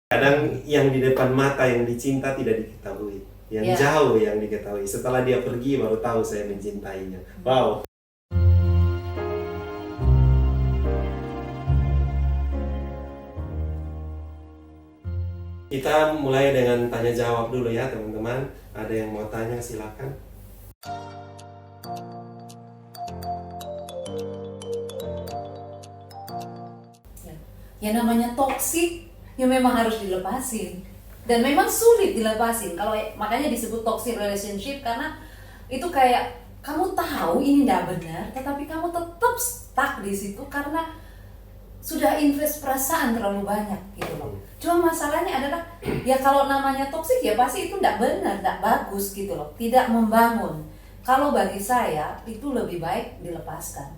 Kadang yang di depan mata yang dicinta tidak diketahui, yang jauh yang diketahui. Setelah dia pergi baru tahu saya mencintainya. Wow. Kita mulai dengan tanya jawab dulu ya teman-teman. Ada yang mau tanya silakan. Ya namanya toksik, ya memang harus dilepasin. Dan memang sulit dilepasin. Kalau makanya disebut toxic relationship karena itu kayak kamu tahu ini tidak benar, tetapi kamu tetap stuck di situ karena sudah invest perasaan terlalu banyak gitu loh. Cuma masalahnya adalah ya kalau namanya toksik ya pasti itu tidak benar, tidak bagus gitu loh, tidak membangun. Kalau bagi saya itu lebih baik dilepaskan.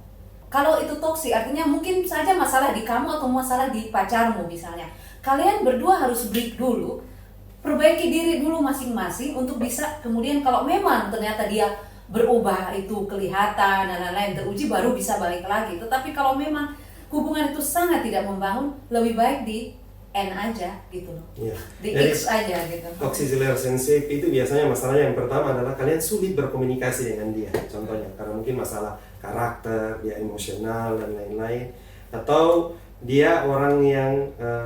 Kalau itu toksik artinya mungkin saja masalah di kamu atau masalah di pacarmu misalnya. Kalian berdua harus break dulu, perbaiki diri dulu masing-masing untuk bisa kemudian kalau memang ternyata dia berubah itu kelihatan dan lain-lain teruji baru bisa balik lagi. Tetapi kalau memang hubungan itu sangat tidak membangun, lebih baik di end aja gitu loh. Ya. Di Jadi, X aja gitu. Toxic relationship itu biasanya masalahnya yang pertama adalah kalian sulit berkomunikasi dengan dia. Contohnya karena mungkin masalah karakter, dia emosional dan lain-lain. Atau dia orang yang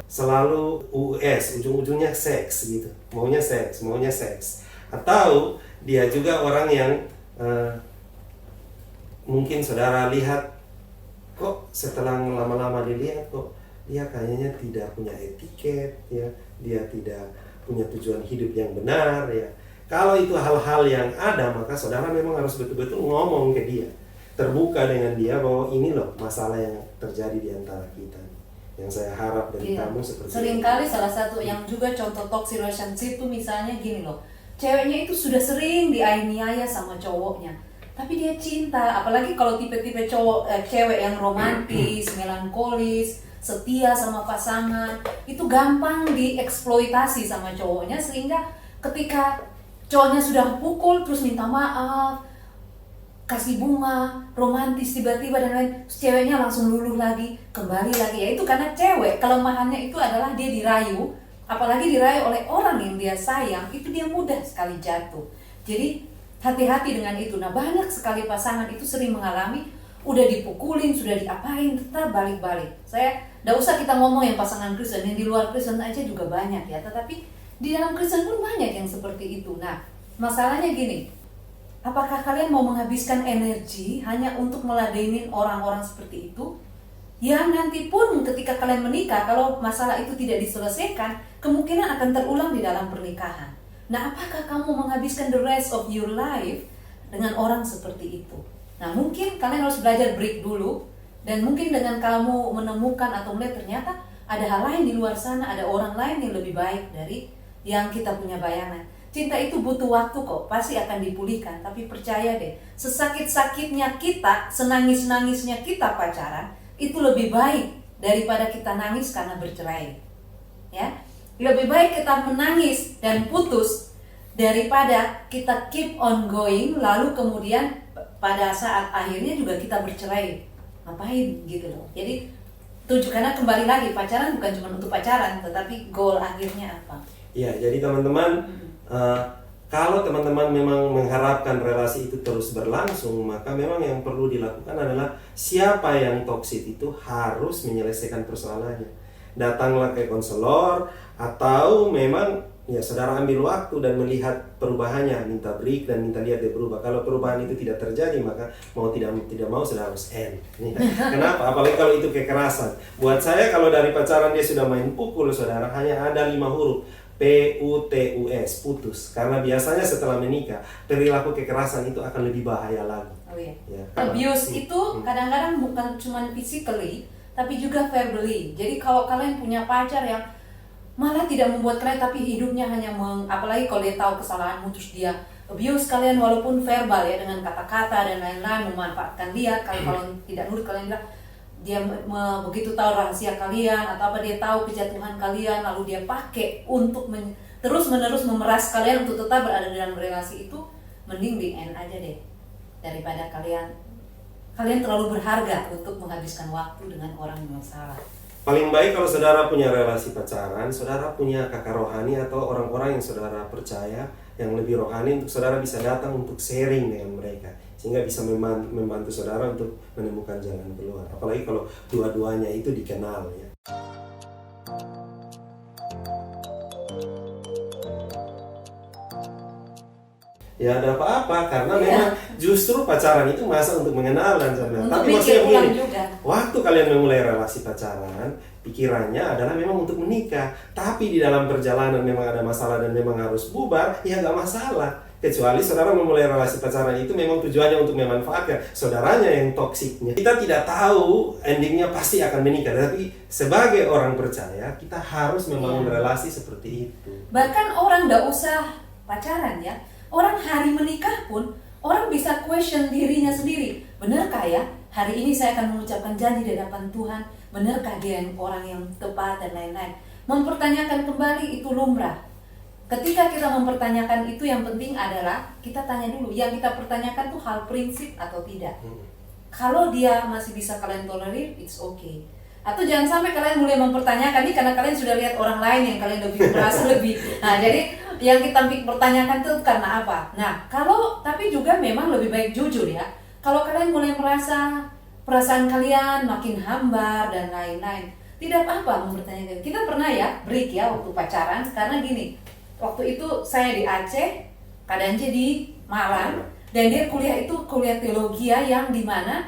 selalu ujung-ujungnya seks gitu. Maunya seks. Atau dia juga orang yang mungkin saudara lihat kok setelah lama-lama dilihat kok dia kayaknya tidak punya etiket ya, dia tidak punya tujuan hidup yang benar ya. Kalau itu hal-hal yang ada maka saudara memang harus betul-betul ngomong ke dia, terbuka dengan dia bahwa ini loh masalah yang terjadi di antara kita. Yang saya harap dari kamu seperti seringkali salah satu yang juga contoh toxic relationship itu misalnya gini loh, ceweknya itu sudah sering dianiaya sama cowoknya, tapi dia cinta, apalagi kalau tipe-tipe cewek yang romantis, melankolis, setia sama pasangan, itu gampang dieksploitasi sama cowoknya sehingga ketika cowoknya sudah pukul terus minta maaf, kasih bunga, romantis tiba-tiba dan lain, ceweknya langsung luluh lagi, kembali lagi. Ya itu karena cewek kelemahannya itu adalah dia dirayu, apalagi dirayu oleh orang yang dia sayang, itu dia mudah sekali jatuh. Jadi hati-hati dengan itu. Nah banyak sekali pasangan itu sering mengalami udah dipukulin, sudah diapain, tetap balik-balik. Saya tidak usah kita ngomong yang pasangan Kristen, yang di luar Kristen aja juga banyak ya. Tetapi di dalam Kristen pun banyak yang seperti itu. Nah masalahnya gini, apakah kalian mau menghabiskan energi hanya untuk meladenin orang-orang seperti itu? Yang nanti pun ketika kalian menikah, kalau masalah itu tidak diselesaikan, kemungkinan akan terulang di dalam pernikahan. Nah, apakah kamu menghabiskan the rest of your life dengan orang seperti itu? Nah, mungkin kalian harus belajar break dulu, dan mungkin dengan kamu menemukan atau melihat ternyata ada hal lain di luar sana, ada orang lain yang lebih baik dari yang kita punya bayangan. Cinta itu butuh waktu kok, pasti akan dipulihkan. Tapi percaya deh, sesakit-sakitnya kita, senangis-nangisnya kita pacaran, itu lebih baik daripada kita nangis karena bercerai. Ya, lebih baik kita menangis dan putus daripada kita keep on going lalu kemudian pada saat akhirnya juga kita bercerai. Ngapain gitu loh. Jadi karena kembali lagi pacaran bukan cuma untuk pacaran, tetapi goal akhirnya apa? Ya, jadi teman-teman kalau teman-teman memang mengharapkan relasi itu terus berlangsung, maka memang yang perlu dilakukan adalah siapa yang toksik itu harus menyelesaikan persoalannya. Datanglah ke konselor atau memang ya saudara ambil waktu dan melihat perubahannya, minta break dan minta lihat dia berubah. Kalau perubahan itu tidak terjadi maka mau tidak mau saudara harus end. Kenapa? Apalagi kalau itu kekerasan. Buat saya kalau dari pacaran dia sudah main pukul saudara, hanya ada 5 huruf. PUTUS, putus. Karena biasanya setelah menikah perilaku kekerasan itu akan lebih bahaya lagi. Oh iya. Ya, Abuse itu kadang-kadang bukan cuma physically, tapi juga verbally. Jadi kalau kalian punya pacar yang malah tidak membuat kalian tapi hidupnya hanya apalagi kalau dia tahu kesalahanmu terus dia abuse kalian walaupun verbal ya dengan kata-kata dan lain-lain, memanfaatkan dia. Kalau tidak nurut kalian bilang dia begitu tahu rahasia kalian atau apa, dia tahu kejatuhan kalian lalu dia pakai untuk terus-menerus memeras kalian untuk tetap berada dalam relasi itu, mending di end aja deh daripada kalian terlalu berharga untuk menghabiskan waktu dengan orang yang salah. Paling baik kalau saudara punya relasi pacaran, saudara punya kakak rohani atau orang-orang yang saudara percaya yang lebih rohani, untuk saudara bisa datang untuk sharing dengan mereka, sehingga bisa membantu saudara untuk menemukan jalan keluar. Apalagi kalau dua-duanya itu dikenal ya. Ya ada apa-apa, karena memang justru pacaran itu masa untuk mengenal dan sebagainya. Untuk Tapi mikir maksudnya ulang begini, juga. waktu kalian memulai relasi pacaran, pikirannya adalah memang untuk menikah. Tapi di dalam perjalanan memang ada masalah dan memang harus bubar, ya nggak masalah. Kecuali saudara memulai relasi pacaran itu memang tujuannya untuk memanfaatkan saudaranya yang toksiknya. Kita tidak tahu endingnya pasti akan menikah, tapi sebagai orang percaya kita harus membangun relasi seperti itu. Bahkan orang nggak usah pacaran ya, orang hari menikah pun orang bisa question dirinya sendiri. Benarkah ya hari ini saya akan mengucapkan janji di hadapan Tuhan? Benarkah dia orang yang tepat dan lain-lain? Mempertanyakan kembali itu lumrah. Ketika kita mempertanyakan itu, yang penting adalah kita tanya dulu, yang kita pertanyakan tuh hal prinsip atau tidak. Kalau dia masih bisa kalian tolerir, it's okay. Atau jangan sampai kalian mulai mempertanyakan ini karena kalian sudah lihat orang lain yang kalian lebih merasa lebih. Nah, jadi yang kita pertanyakan itu karena apa? Nah, kalau tapi juga memang lebih baik jujur ya. Kalau kalian mulai merasa perasaan kalian makin hambar dan lain-lain, tidak apa-apa mempertanyakan. Kita pernah ya break ya waktu pacaran karena gini. Waktu itu saya di Aceh, Kak Dance di Malang, dan dia kuliah itu kuliah teologi ya, yang dimana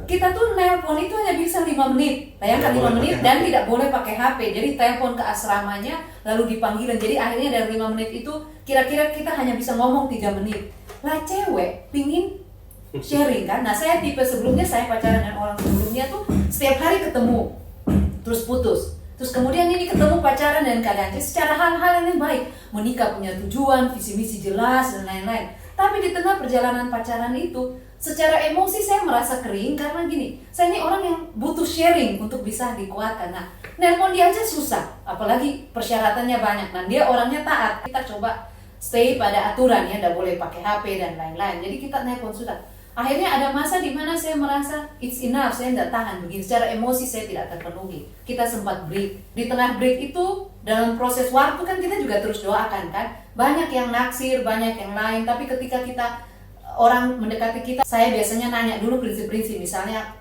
kita tuh nelpon itu hanya bisa 5 menit. Bayangkan 5 menit dan tidak boleh pakai HP. Jadi telepon ke asramanya lalu dipanggilin. Jadi akhirnya dari 5 menit itu kira-kira kita hanya bisa ngomong 3 menit. Lah cewek pingin sharing kan. Nah, saya tipe sebelumnya saya pacaran dengan orang sebelumnya tuh setiap hari ketemu. Terus putus. Terus kemudian ini ketemu pacaran dan keadaan secara hal-hal yang baik, menikah punya tujuan, visi misi jelas dan lain-lain. Tapi di tengah perjalanan pacaran itu, secara emosi saya merasa kering karena gini, saya ini orang yang butuh sharing untuk bisa dikuatkan. Nah, nelpon dia aja susah, apalagi persyaratannya banyak. Nah, dia orangnya taat. Kita coba stay pada aturan ya, tidak boleh pakai HP dan lain-lain. Jadi kita nelpon sudah. Akhirnya ada masa di mana saya merasa it's enough, saya tidak tahan begini. Secara emosi saya tidak terpenuhi. Kita sempat break. Di tengah break itu, dalam proses waktu kan kita juga terus doakan kan. Banyak yang naksir, banyak yang lain. Tapi ketika kita orang mendekati kita, saya biasanya nanya dulu prinsip-prinsip. Misalnya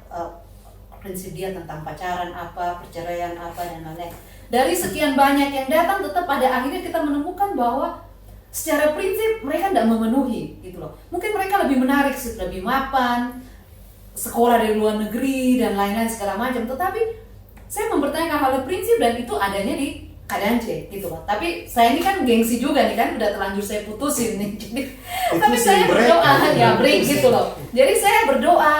prinsip dia tentang pacaran apa, perceraian apa dan lain-lain. Dari sekian banyak yang datang, tetap pada akhirnya kita menemukan bahwa secara prinsip mereka tidak memenuhi gitu loh. Mungkin mereka lebih menarik, lebih mapan, sekolah dari luar negeri dan lain-lain segala macam. Tetapi saya mempertanyakan hal prinsip dan itu adanya di Kak Dance gitu loh. Tapi saya ini kan gengsi juga nih kan, udah terlanjur saya putusin nih. Tapi saya berdoa ya break gitu loh. Jadi saya berdoa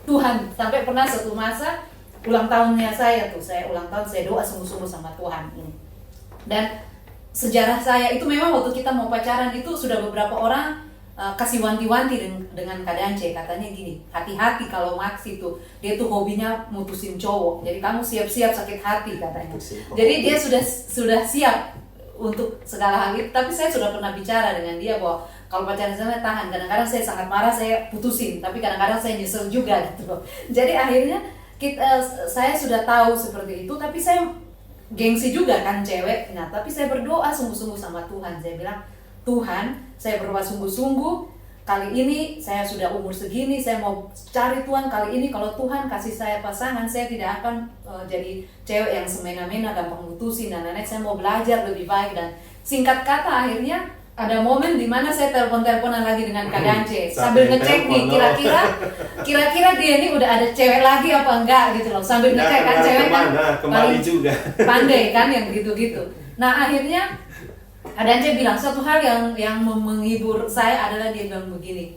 Tuhan, sampai pernah satu masa ulang tahunnya saya tuh, saya ulang tahun saya doa sungguh-sungguh sama Tuhan ini. Dan sejarah saya itu memang waktu kita mau pacaran itu sudah beberapa orang kasih wanti-wanti dengan Kak Dance, katanya gini, hati-hati kalau Max itu dia tuh hobinya mutusin cowok, jadi kamu siap-siap sakit hati katanya. Jadi dia sudah siap untuk segala hal itu. Tapi saya sudah pernah bicara dengan dia bahwa kalau pacaran saya tahan, kadang-kadang saya sangat marah saya putusin, tapi kadang-kadang saya nyesel juga gitu. Jadi akhirnya saya sudah tahu seperti itu, tapi saya gengsi juga kan cewek. Nah, tapi saya berdoa sungguh-sungguh sama Tuhan. Saya bilang, Tuhan, saya berdoa sungguh-sungguh. Kali ini saya sudah umur segini, saya mau cari Tuhan. Kali ini kalau Tuhan kasih saya pasangan, saya tidak akan jadi cewek yang semena-mena, gampang mutusin dan lain-lain. Saya mau belajar lebih baik. Dan singkat kata akhirnya ada momen di mana saya telepon-teleponan lagi dengan Kak Dance sambil ngecek nih kira-kira dia ini udah ada cewek lagi apa enggak gitu loh, sambil ngecek kan cewek kan kembali juga pandai kan yang gitu-gitu. Nah akhirnya Kak Dance bilang satu hal yang menghibur saya adalah dia bilang begini,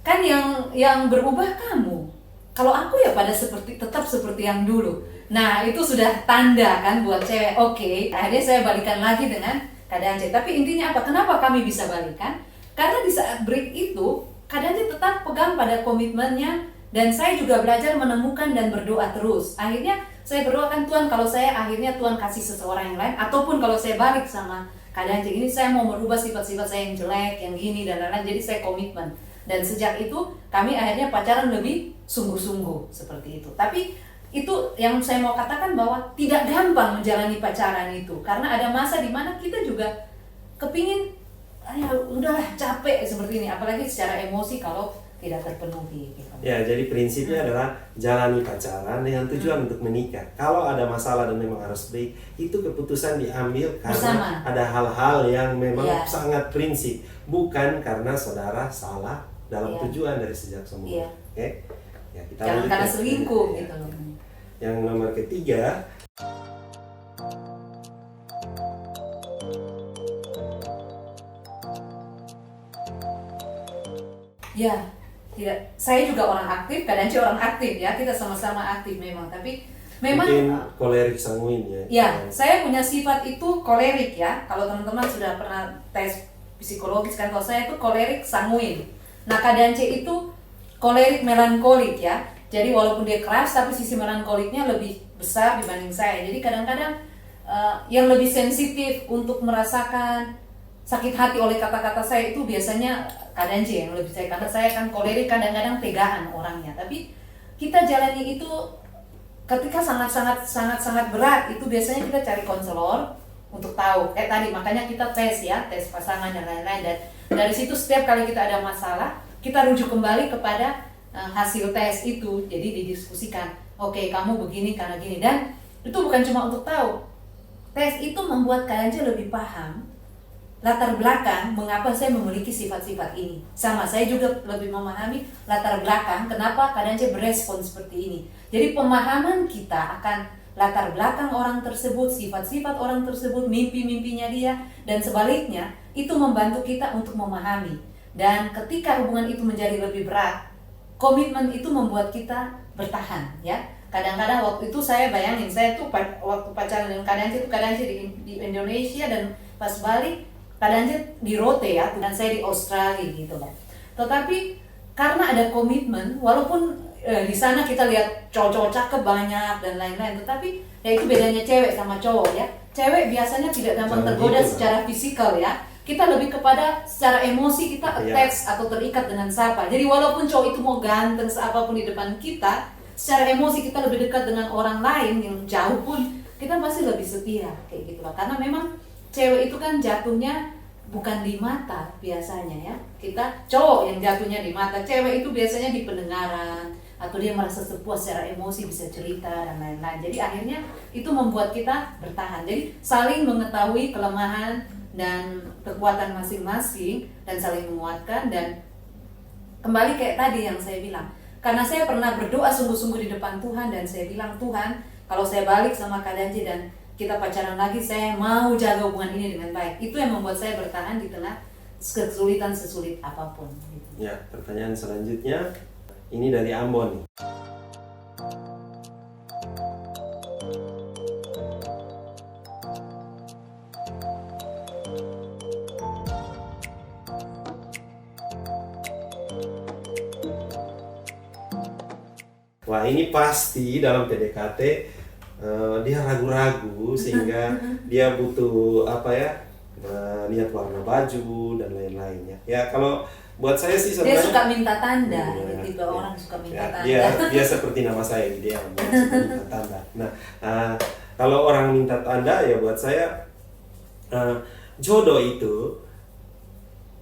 kan yang berubah kamu, kalau aku ya tetap seperti yang dulu. Nah itu sudah tanda kan buat cewek. Oke, akhirnya saya balikan lagi dengan Kak Dance. Tapi intinya apa? Kenapa kami bisa balikan? Karena di saat break itu, Kak Dance tetap pegang pada komitmennya, dan saya juga belajar menemukan dan berdoa terus. Akhirnya saya berdoakan Tuhan, kalau saya akhirnya Tuhan kasih seseorang yang lain, ataupun kalau saya balik sama Kak Dance ini, saya mau merubah sifat-sifat saya yang jelek, yang gini dan lain-lain. Jadi saya komitmen. Dan sejak itu kami akhirnya pacaran lebih sungguh-sungguh seperti itu. Tapi itu yang saya mau katakan bahwa tidak gampang menjalani pacaran itu, karena ada masa di mana kita juga kepingin ya udahlah capek seperti ini, apalagi secara emosi kalau tidak terpenuhi gitu. Ya, jadi prinsipnya adalah jalani pacaran dengan tujuan untuk menikah. Kalau ada masalah dan memang harus break, itu keputusan diambil karena Bersama. ada hal-hal yang memang Ya. sangat prinsip, bukan karena saudara salah dalam Ya. tujuan dari sejak semula. Ya. Oke? Ya, kita Jangan lanjut karena ke- selingkuh ya. gitu loh. Yang nomor ketiga, Ya, tidak. Saya juga orang aktif, kadang orang aktif ya. Kita sama-sama aktif memang, tapi memang mungkin kolerik sanguin ya. ya, saya punya sifat itu kolerik ya. Kalau teman-teman sudah pernah tes psikologis kan, kalau saya itu kolerik sanguin. Nah, keadaan C itu kolerik melankolik ya. Jadi walaupun dia keras, tapi sisi melankoliknya lebih besar dibanding saya. Jadi kadang-kadang yang lebih sensitif untuk merasakan sakit hati oleh kata-kata saya itu biasanya keadaan C yang lebih saya, karena saya kan kolerik kadang-kadang tegaan orangnya. Tapi kita jalani itu ketika sangat berat, itu biasanya kita cari konselor untuk tahu. Tadi makanya kita tes ya, tes pasangan dan lain-lain, dan dari situ setiap kali kita ada masalah, kita rujuk kembali kepada hasil tes itu. Jadi didiskusikan, oke, kamu begini karena gini, dan itu bukan cuma untuk tahu. Tes itu membuat kalian lebih paham latar belakang mengapa saya memiliki sifat-sifat ini. Sama, saya juga lebih memahami latar belakang kenapa kalian berespon seperti ini. Jadi pemahaman kita akan latar belakang orang tersebut, sifat-sifat orang tersebut, mimpi-mimpinya dia, dan sebaliknya, itu membantu kita untuk memahami. Dan ketika hubungan itu menjadi lebih berat, komitmen itu membuat kita bertahan ya. Kadang-kadang waktu itu saya bayangin, saya tuh waktu pacaran dengan kadang di Indonesia, dan pas balik kadang di Rote ya, dan saya di Australia gitu loh. Tetapi karena ada komitmen, walaupun di sana kita lihat cowok-cowok cakep banyak dan lain-lain, tetapi ya itu bedanya cewek sama cowok ya. Cewek biasanya tidak gampang tergoda secara fisikal ya. Kita lebih kepada secara emosi, kita attach atau terikat dengan siapa. Jadi walaupun cowok itu mau ganteng seapapun di depan kita, secara emosi kita lebih dekat dengan orang lain yang jauh pun, kita pasti lebih setia kayak gitu lah. Karena memang cewek itu kan jatuhnya bukan di mata biasanya ya. Kita cowok yang jatuhnya di mata, cewek itu biasanya di pendengaran, atau dia merasa sepuas secara emosi, bisa cerita dan lain-lain. Jadi akhirnya itu membuat kita bertahan. Jadi saling mengetahui kelemahan dan kekuatan masing-masing dan saling menguatkan. Dan kembali kayak tadi yang saya bilang, karena saya pernah berdoa sungguh-sungguh di depan Tuhan, dan saya bilang, Tuhan, kalau saya balik sama Kak Danji dan kita pacaran lagi, saya mau jaga hubungan ini dengan baik. Itu yang membuat saya bertahan di tengah kesulitan sesulit apapun gitu. Ya, pertanyaan selanjutnya ini dari Ambon nih. Wah, ini pasti dalam PDKT dia ragu-ragu sehingga dia butuh lihat warna baju dan lain-lainnya. Ya, kalau buat saya sih Dia sebenarnya suka minta tanda, ya, tipe orang suka minta tanda. dia seperti nama saya, dia suka minta tanda. Nah, kalau orang minta tanda ya buat saya jodoh itu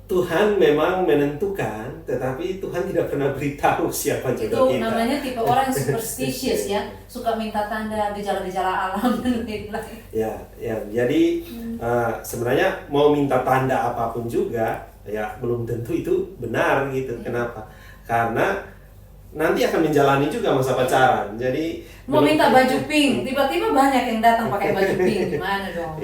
Tuhan memang menentukan, tetapi Tuhan tidak pernah beritahu siapa jodoh Itu kita. namanya tipe orang superstitious ya, suka minta tanda gejala-gejala alam dan lain-lain. Ya, jadi sebenarnya mau minta tanda apapun juga, ya belum tentu itu benar gitu. Kenapa? Karena nanti akan menjalani juga masa pacaran. Jadi Mau minta baju pink, tiba-tiba banyak yang datang pakai baju pink, gimana dong?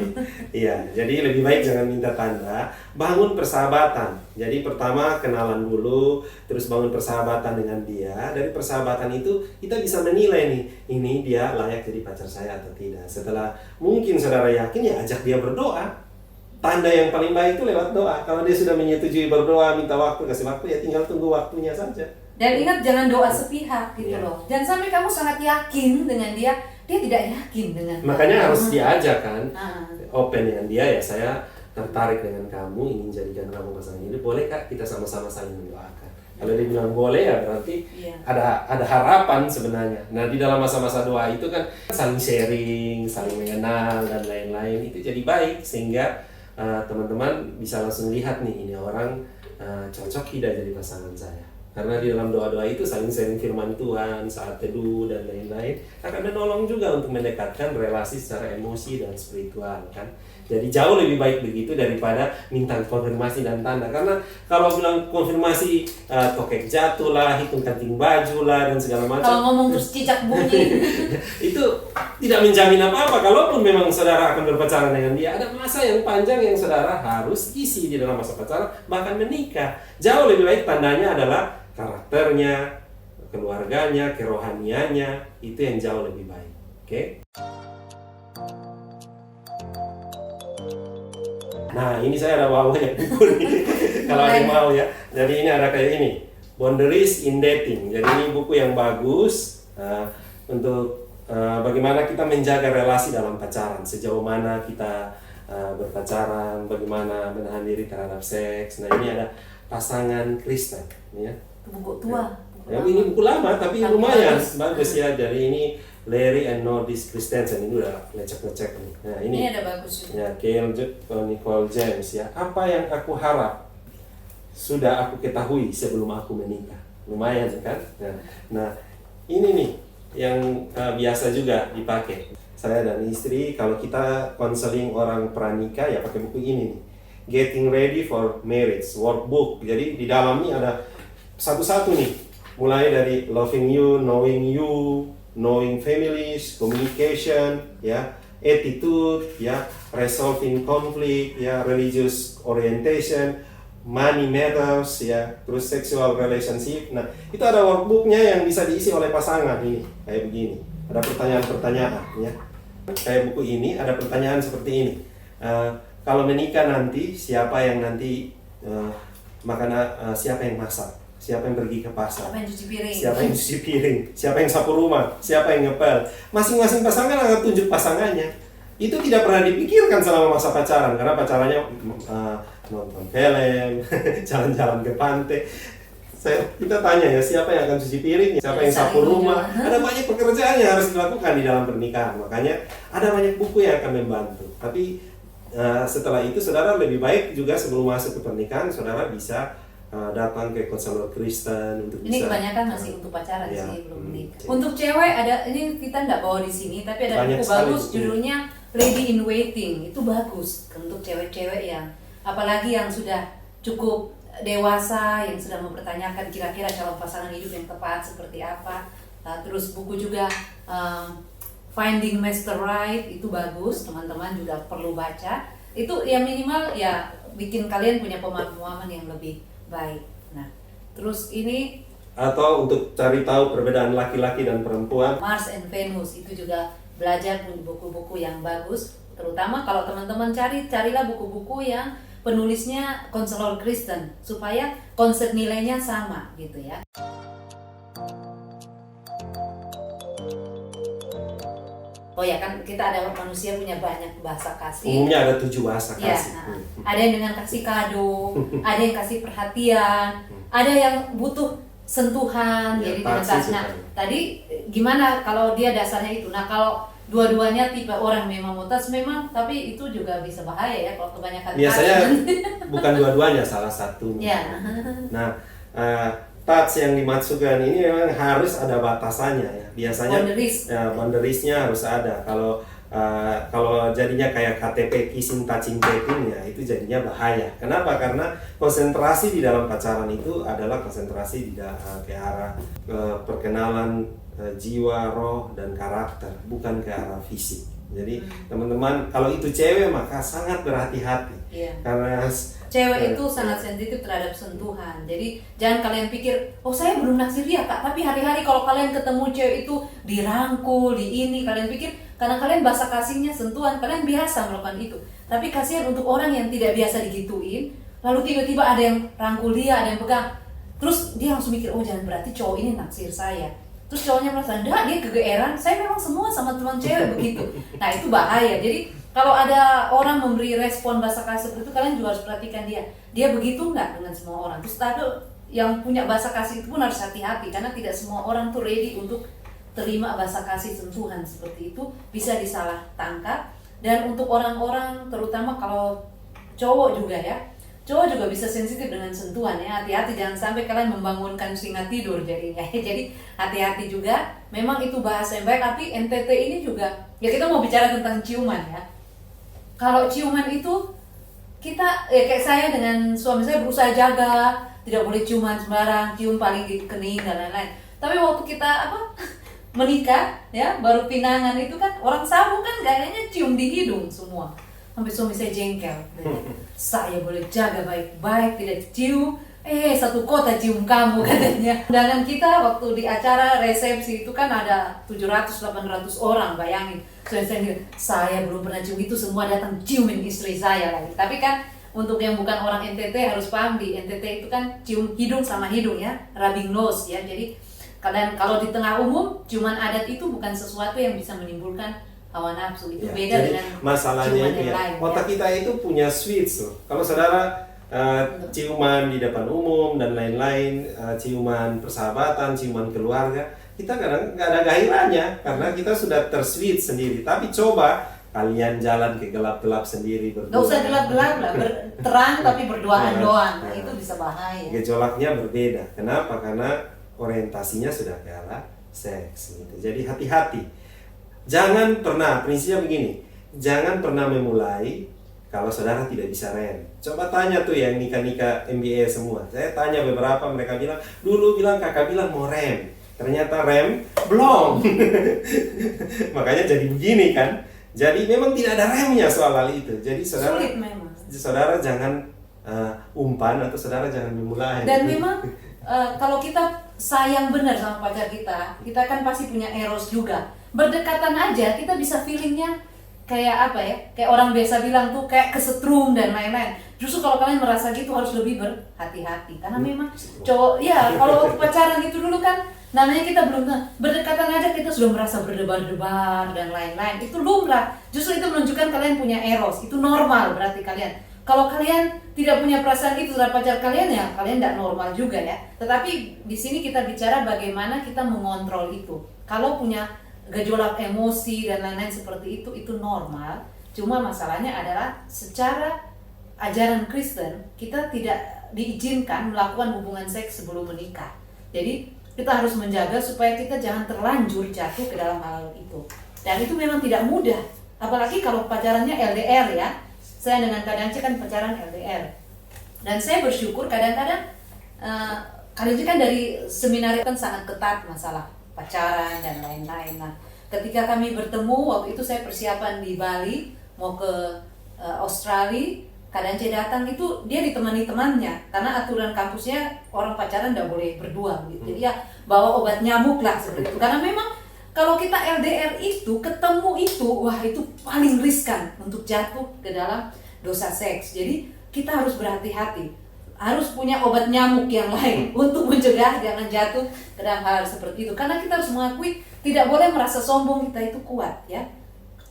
Iya, jadi lebih baik jangan minta tanda, bangun persahabatan. Jadi pertama kenalan dulu, terus bangun persahabatan dengan dia. Dari persahabatan itu kita bisa menilai nih, ini dia layak jadi pacar saya atau tidak. Setelah mungkin saudara yakin, ya ajak dia berdoa. Tanda yang paling baik itu lewat doa. Kalau dia sudah menyetujui berdoa, minta waktu, kasih waktu, ya tinggal tunggu waktunya saja. Dan ingat, jangan doa sepihak gitu loh. Jangan sampai kamu sangat yakin dengan dia tidak yakin dengan kamu. Makanya harus diajak kan, Nah. open dengan dia, ya saya tertarik dengan kamu, ingin jadikan kamu pasangan hidup, boleh Kak kita sama-sama saling mendoakan. Kalau dia bilang boleh ya berarti Iya. ada harapan sebenarnya. Nah di dalam masa-masa doa itu kan saling sharing, saling mengenal dan lain-lain itu jadi baik sehingga teman-teman bisa langsung lihat nih ini orang cocok tidak jadi pasangan saya. Karena di dalam doa-doa itu saling sharing firman Tuhan, saat teduh dan lain-lain akan menolong juga untuk mendekatkan relasi secara emosi dan spiritual kan. Jadi jauh lebih baik begitu daripada minta konfirmasi dan tanda. Karena kalau bilang konfirmasi tokek jatuh lah, hitung kanting baju lah dan segala macam. Kalau ngomong terus cicak bunyi. Itu tidak menjamin apa-apa. Kalaupun memang saudara akan berpacaran dengan dia, ada masa yang panjang yang saudara harus isi di dalam masa pacaran, bahkan menikah. Jauh lebih baik tandanya adalah karakternya, keluarganya, kerohaniannya, itu yang jauh lebih baik. Oke? Nah, ini saya ada bawa banyak buku nih. Kalau ada yang mau ya. Jadi ini ada kayak ini, Boundaries in Dating. Jadi ini buku yang bagus untuk bagaimana kita menjaga relasi dalam pacaran. Sejauh mana kita berpacaran, bagaimana menahan diri terhadap seks. Nah, ini ada pasangan Kristen, ya. Buku tua. Ya, ini buku lama tapi lumayan bagus. bagus ya. Jadi ini Larry and Nordis Christensen, ini udah ngecek nih. Nah, Ini ada bagus juga. ya, Nicole James ya. Apa yang aku harap sudah aku ketahui sebelum aku menikah. Lumayan kan? Nah, ini nih yang biasa juga dipakai. Saya dan istri kalau kita konseling orang pranikah ya pakai buku ini nih. Getting Ready for Marriage Workbook. Jadi di dalam ini ada satu-satu nih. Mulai dari Loving You, Knowing families, communication, ya, attitude, ya, resolving conflict, ya, religious orientation, money matters, ya, terus sexual relationship. Nah, itu ada workbooknya yang bisa diisi oleh pasangan ini, kayak begini. Ada pertanyaan-pertanyaan, ya. Kayak buku ini ada pertanyaan seperti ini. Kalau menikah nanti, siapa yang nanti siapa yang masak? Siapa yang pergi ke pasar? Siapa yang cuci piring? Siapa yang cuci piring? Siapa yang sapu rumah? Siapa yang ngepel? Masing-masing pasangan akan tunjuk pasangannya. Itu tidak pernah dipikirkan selama masa pacaran, karena pacarannya nonton film, jalan-jalan ke pantai. Kita tanya ya, siapa yang akan cuci piring? Siapa yang sapu rumah? Ada banyak pekerjaan yang harus dilakukan di dalam pernikahan. Makanya ada banyak buku yang akan membantu. Tapi setelah itu, saudara lebih baik juga sebelum masuk ke pernikahan, saudara bisa datang ke konselor Kristen untuk Ini bisa. kebanyakan masih untuk pacaran Ya. sih, belum menikah. Untuk cewek ada, ini kita nggak bawa di sini, tapi ada Banyak buku sekali bagus buku. judulnya Lady in Waiting. Itu bagus untuk cewek-cewek yang, apalagi yang sudah cukup dewasa, yang sudah mempertanyakan kira-kira calon pasangan hidup yang tepat seperti apa. Terus buku juga Finding Master Right, itu bagus, teman-teman juga perlu baca. Itu ya minimal ya bikin kalian punya pemahaman yang lebih baik. Nah, terus ini Atau untuk cari tahu perbedaan laki-laki dan perempuan. Mars and Venus, itu juga belajar buku-buku yang bagus. Terutama kalau teman-teman carilah buku-buku yang penulisnya konselor Kristen supaya konsep nilainya sama gitu ya. Oh ya kan, kita ada manusia punya banyak bahasa kasih. Umumnya ada 7 bahasa Ya, kasih. ada yang dengan kasih kado, ada yang kasih perhatian, ada yang butuh sentuhan, Ya, jadi taksi nah, suka. tadi gimana kalau dia dasarnya itu? Nah, kalau dua-duanya tipe orang memang mau touch memang, tapi itu juga bisa bahaya ya kalau kebanyakan Biasanya touch. bukan dua-duanya, salah satunya. Ya. Nah, touch yang dimaksudkan ini memang harus ada batasannya ya. Biasanya Boundaries. boundariesnya harus ada. Kalau jadinya kayak KTP kissing touching tapping ya itu jadinya bahaya. Kenapa? Karena konsentrasi di dalam pacaran itu adalah konsentrasi ke arah perkenalan jiwa, roh dan karakter, bukan ke arah fisik. Jadi teman-teman kalau itu cewek maka sangat berhati-hati. Iya. Karena Cewek itu sangat sensitif terhadap sentuhan. Jadi jangan kalian pikir, oh saya belum naksir dia kak. Tapi hari-hari kalau kalian ketemu cewek itu dirangkul, di ini, kalian pikir karena kalian bahasa kasihnya sentuhan, kalian biasa melakukan itu. Tapi kasihan untuk orang yang tidak biasa digituin, lalu tiba-tiba ada yang rangkul dia, ada yang pegang. Terus dia langsung mikir, oh jangan berarti cowok ini naksir saya. Terus cowoknya merasa, enggak, dia kegeeran, saya memang semua sama teman cewek begitu. Nah itu bahaya. Jadi kalau ada orang memberi respon bahasa kasih seperti itu, kalian juga harus perhatikan dia. Dia begitu nggak dengan semua orang? Terus yang punya bahasa kasih itu pun harus hati-hati, karena tidak semua orang tuh ready untuk terima bahasa kasih sentuhan seperti itu, bisa disalah tangkap. Dan untuk orang-orang terutama kalau cowok juga ya, cowok juga bisa sensitif dengan sentuhan ya. Hati-hati, jangan sampai kalian membangunkan singa tidur jadinya. Jadi hati-hati juga. Memang itu bahasa yang baik, tapi NTT ini juga ya, kita mau bicara tentang ciuman ya. Kalau ciuman itu kita kayak saya dengan suami saya berusaha jaga, tidak boleh ciuman sembarang, cium paling di kening dan lain-lain. Tapi waktu kita menikah ya, baru pinangan itu kan orang sabu kan gayanya cium di hidung semua. Sampai suami saya jengkel. Saya boleh jaga baik-baik, tidak cium. Satu kota cium kamu katanya. Undangan kita waktu di acara resepsi itu kan ada 700-800 orang, bayangin. Saya belum pernah cium, itu semua datang ciumin istri saya lagi. Tapi kan untuk yang bukan orang NTT harus paham, di NTT itu kan cium hidung sama hidung ya, rubbing nose ya. Jadi kalau di tengah umum, ciuman adat itu bukan sesuatu yang bisa menimbulkan hawa nafsu, itu ya, beda jadi dengan masalahnya ciuman itu yang ya, lain. otak kita itu punya switch tuh. Kalau saudara ciuman di depan umum dan lain-lain, ciuman persahabatan, ciuman keluarga, kita kadang nggak ada gairahnya karena kita sudah terswitch sendiri. Tapi coba kalian jalan ke gelap-gelap sendiri berdua. Nggak usah gelap-gelap lah, terang tapi berduaan doang, Nah, itu bisa bahaya. Gejolaknya berbeda. Kenapa? Karena orientasinya sudah ke arah seks gitu. Jadi hati-hati. Jangan pernah, prinsipnya begini, jangan pernah memulai kalau saudara tidak bisa rem. Coba tanya tuh yang nikah-nikah MBA semua. Saya tanya beberapa, mereka bilang, dulu kakak bilang mau rem. Ternyata rem, belum. Makanya jadi begini kan. Jadi memang tidak ada remnya soal hal itu. Jadi Sulit memang. Saudara jangan umpan atau saudara jangan memulai. Dan memang kalau kita sayang benar sama pacar kita kan pasti punya eros juga. Berdekatan aja kita bisa feelingnya kayak apa ya, kayak orang biasa bilang tuh kayak kesetrum dan lain-lain. Justru kalau kalian merasa gitu harus lebih berhati-hati, karena memang cowok ya, kalau waktu pacaran gitu dulu kan namanya kita belum berdekatan aja kita sudah merasa berdebar-debar dan lain-lain. Itu lumrah. Justru itu menunjukkan kalian punya eros. Itu normal berarti kalian. Kalau kalian tidak punya perasaan itu terhadap pacar kalian, ya kalian tidak normal juga ya. Tetapi di sini kita bicara bagaimana kita mengontrol itu. Kalau punya gejolak emosi dan lain-lain seperti itu normal. Cuma masalahnya adalah secara ajaran Kristen kita tidak diizinkan melakukan hubungan seks sebelum menikah. Jadi kita harus menjaga supaya kita jangan terlanjur jatuh ke dalam hal itu. Dan itu memang tidak mudah, apalagi kalau pacarannya LDR ya. Saya dengan Kak Dance kan pacaran LDR. Dan saya bersyukur kadang-kadang Kak Dance kan dari seminar kan sangat ketat masalah pacaran dan lain-lain. Nah, ketika kami bertemu waktu itu saya persiapan di Bali mau ke Australia, Kak Dance datang itu dia ditemani temannya karena aturan kampusnya orang pacaran tidak boleh berdua gitu. Jadi ya bawa obat nyamuk lah seperti itu. Karena memang kalau kita LDR itu ketemu itu, wah itu paling riskan untuk jatuh ke dalam dosa seks. Jadi kita harus berhati-hati, harus punya obat nyamuk yang lain untuk mencegah jangan jatuh ke dalam hal seperti itu. Karena kita harus mengakui, tidak boleh merasa sombong kita itu kuat ya.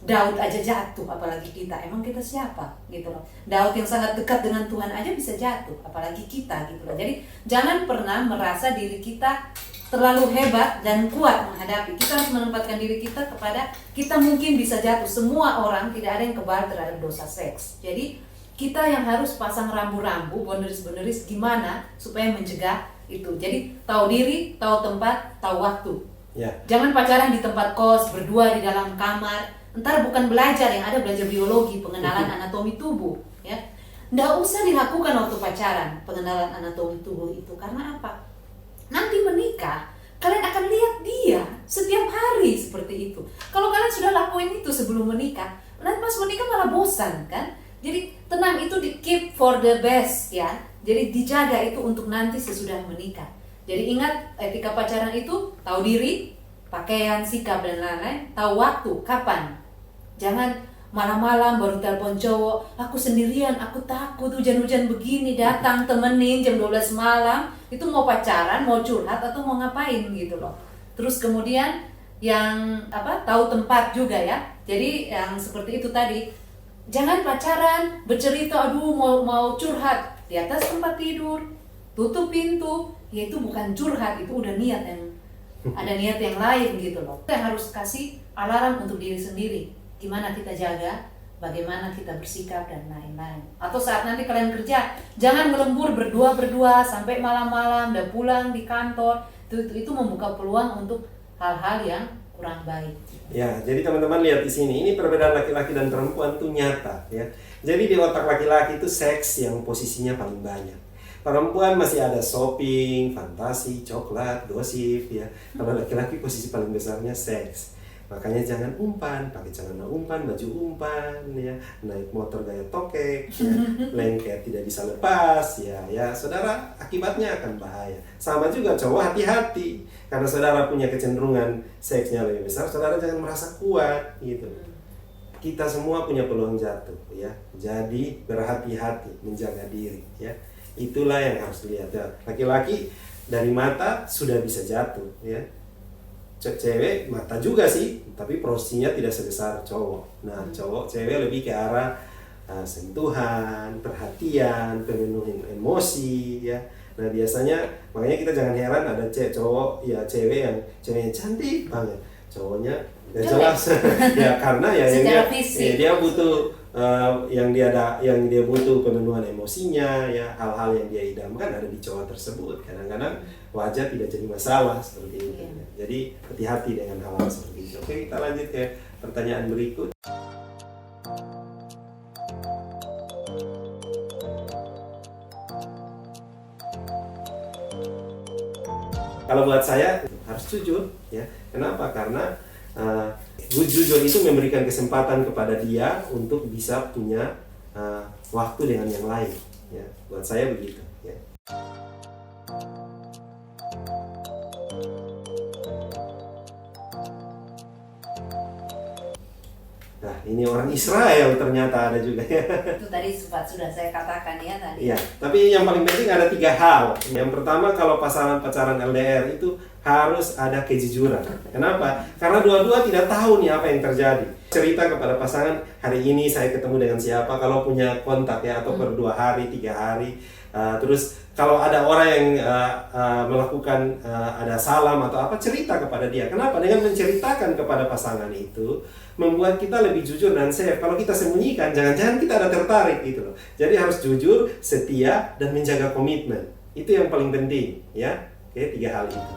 Daud aja jatuh, apalagi kita. Emang kita siapa gitu loh. Daud yang sangat dekat dengan Tuhan aja bisa jatuh, apalagi kita gitu loh. Jadi jangan pernah merasa diri kita terlalu hebat dan kuat menghadapi. Kita harus menempatkan diri kita kepada kita mungkin bisa jatuh. Semua orang tidak ada yang kebal terhadap dosa seks. Jadi kita yang harus pasang rambu-rambu, boundaries gimana supaya mencegah itu. Jadi tahu diri, tahu tempat, tahu waktu. Ya. Jangan pacaran di tempat kos, berdua di dalam kamar. Entar bukan belajar, yang ada belajar biologi, pengenalan anatomi tubuh. Ya, nggak usah dilakukan waktu pacaran, pengenalan anatomi tubuh itu. Karena apa? Nanti menikah, kalian akan lihat dia setiap hari seperti itu. Kalau kalian sudah lakuin itu sebelum menikah, nanti pas menikah malah bosan kan? Jadi tenang, itu di keep for the best ya. Jadi dijaga itu untuk nanti sesudah menikah. Jadi ingat etika pacaran itu tahu diri, pakaian, sikap dan lain-lain, tahu waktu, kapan. Jangan malam-malam baru telepon cowok, aku sendirian, aku takut hujan-hujan begini, datang temenin jam 12 malam, itu mau pacaran, mau curhat atau mau ngapain gitu loh. Terus kemudian yang tahu tempat juga ya. Jadi yang seperti itu tadi, jangan pacaran bercerita aduh mau curhat di atas tempat tidur, tutup pintu, ya itu bukan curhat, itu udah niat yang ada niat yang lain gitu loh. Kita harus kasih alarm untuk diri sendiri, gimana kita jaga, bagaimana kita bersikap dan lain-lain. Atau saat nanti kalian kerja, jangan melembur berdua sampai malam-malam, udah pulang di kantor, itu membuka peluang untuk hal-hal yang kurang baik. Ya, jadi teman-teman lihat di sini, ini perbedaan laki-laki dan perempuan tuh nyata ya. Jadi di otak laki-laki itu seks yang posisinya paling banyak. Perempuan masih ada shopping, fantasi, coklat, gosip ya. Kalau laki-laki posisi paling besarnya seks. Makanya jangan umpan, pakai celana umpan, baju umpan ya, naik motor gaya tokek, ya, lengket tidak bisa lepas ya, saudara, akibatnya akan bahaya. Sama juga cowok, hati-hati. Karena saudara punya kecenderungan seksnya lebih besar, saudara jangan merasa kuat gitu. Kita semua punya peluang jatuh ya. Jadi berhati-hati, menjaga diri ya. Itulah yang harus dilihat ya. Laki-laki dari mata sudah bisa jatuh ya. Cewek mata juga sih, tapi porsinya tidak sebesar cowok. Nah, cewek lebih ke arah sentuhan, perhatian, pemenuhin emosi ya. Nah, biasanya makanya kita jangan heran ada cowok ya, ceweknya cantik banget, cowoknya nggak jelas ya, karena ya dia butuh yang dia butuh pemenuhan emosinya ya, hal-hal yang dia idamkan ada di cowok tersebut. Kadang-kadang wajah tidak jadi masalah seperti itu. Jadi hati-hati dengan hal-hal seperti itu. Oke, kita lanjut ke pertanyaan berikut. Kalau buat saya harus jujur ya. Kenapa? Karena jujur itu memberikan kesempatan kepada dia untuk bisa punya waktu dengan yang lain ya. Buat saya begitu ya. Nah, ini orang Israel ternyata ada juga ya. Itu tadi sudah saya katakan ya tadi. Iya, tapi yang paling penting ada 3 hal. Yang pertama, kalau pacaran LDR itu harus ada kejujuran. Kenapa? Karena dua-dua tidak tahu nih apa yang terjadi. Cerita kepada pasangan, hari ini saya ketemu dengan siapa, kalau punya kontak ya, atau per 2 hari, 3 hari. Terus kalau ada orang yang melakukan ada salam atau apa, cerita kepada dia. Kenapa? Dengan menceritakan kepada pasangan itu membuat kita lebih jujur dan safe. Kalau kita sembunyikan, jangan-jangan kita ada tertarik gitu loh. Jadi harus jujur, setia, dan menjaga komitmen. Itu yang paling penting ya. Oke, 3 hal itu.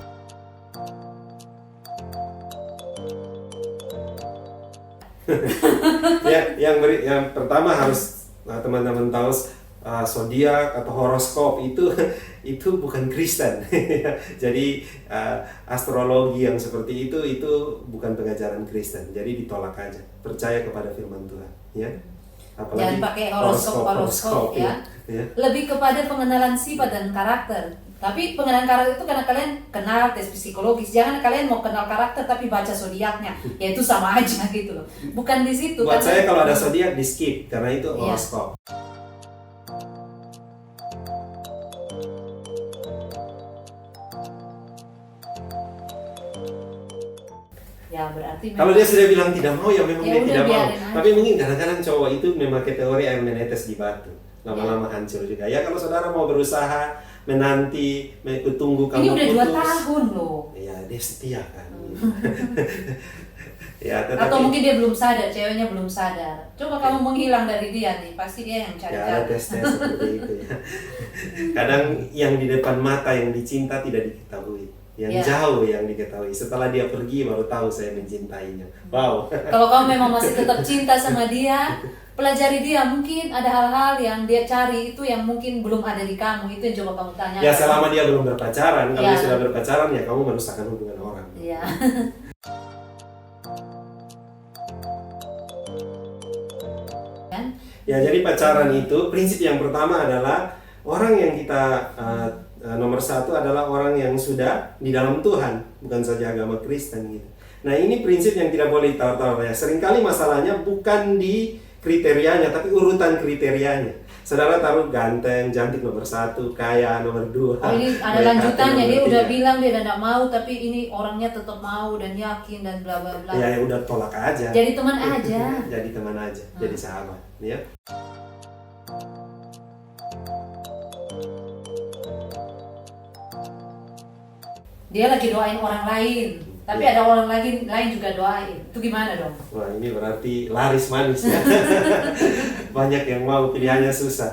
yang pertama harus teman-teman tahu, zodiak atau horoskop itu bukan Kristen. Jadi astrologi yang seperti itu bukan pengajaran Kristen. Jadi ditolak aja. Percaya kepada firman Tuhan, ya. Apalagi jangan pakai horoskop ya. Lebih kepada pengenalan sifat dan karakter. Tapi pengenalan karakter itu karena kalian kenal tes psikologis. Jangan kalian mau kenal karakter tapi baca zodiaknya. Ya itu sama aja gitu loh. Bukan di situ. Buat saya kalau ada zodiak di skip karena itu horoskop. Ya berarti kalau dia sudah bilang tidak mau, ya memang dia tidak mau. Aja. Tapi mungkin kadang-kadang cowok itu memakai teori air menetes di batu, lama-lama hancur juga. Ya kalau saudara mau berusaha menanti, tunggu kamu ini udah putus. 2 tahun loh. Ya dia setia kan. Ya, atau mungkin dia belum sadar, ceweknya belum sadar. Coba kamu menghilang dari dia nih, pasti dia yang cari. Ya ada tes seperti itu ya. Kadang yang di depan mata yang dicinta tidak diketahui. Yang jauh yang diketahui. Setelah dia pergi baru tahu saya mencintainya. Wow. Kalau kamu memang masih tetap cinta sama dia, pelajari dia. Mungkin ada hal-hal yang dia cari itu yang mungkin belum ada di kamu. Itu yang coba kamu tanya. Ya selama dia belum berpacaran. Kalau dia sudah berpacaran ya kamu merusakkan hubungan orang. Iya. Ya jadi pacaran itu prinsip yang pertama adalah orang yang kita nomor 1 adalah orang yang sudah di dalam Tuhan, bukan saja agama Kristen gitu. Nah ini prinsip yang tidak boleh ditawar-tawar ya. Seringkali masalahnya bukan di kriterianya, tapi urutan kriterianya. Saudara taruh ganteng, cantik nomor 1, kaya nomor 2. Oh ini ada lanjutannya, dia udah bilang dia tidak mau, tapi ini orangnya tetap mau dan yakin dan bla bla bla. Ya udah tolak aja. Jadi teman aja. Jadi teman aja, jadi sahabat, ya. dia lagi doain orang lain, tapi Iya. ada orang lain juga doain. Itu gimana dong? Wah, ini berarti laris manis ya. Banyak yang mau, pilihannya susah.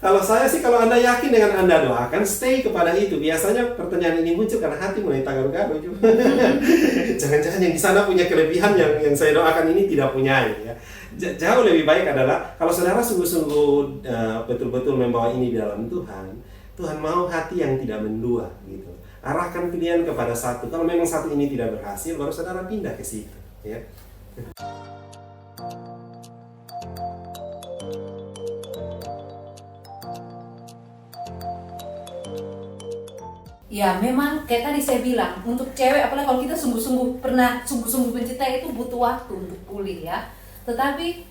Kalau saya sih, kalau Anda yakin dengan Anda doakan, stay kepada itu. Biasanya pertanyaan ini muncul karena hati mulai garuk-garuk juga. Jangan-jangan yang di sana punya kelebihan yang saya doakan ini tidak punya ya. Jauh lebih baik adalah kalau saudara sungguh-sungguh betul-betul membawa ini di dalam Tuhan. Tuhan mau hati yang tidak mendua gitu. Arahkan pilihan kepada satu. Kalau memang satu ini tidak berhasil, baru saudara pindah ke situ ya. Ya memang kayak tadi saya bilang, untuk cewek apalagi kalau kita sungguh-sungguh mencintai itu butuh waktu untuk pulih ya. Tetapi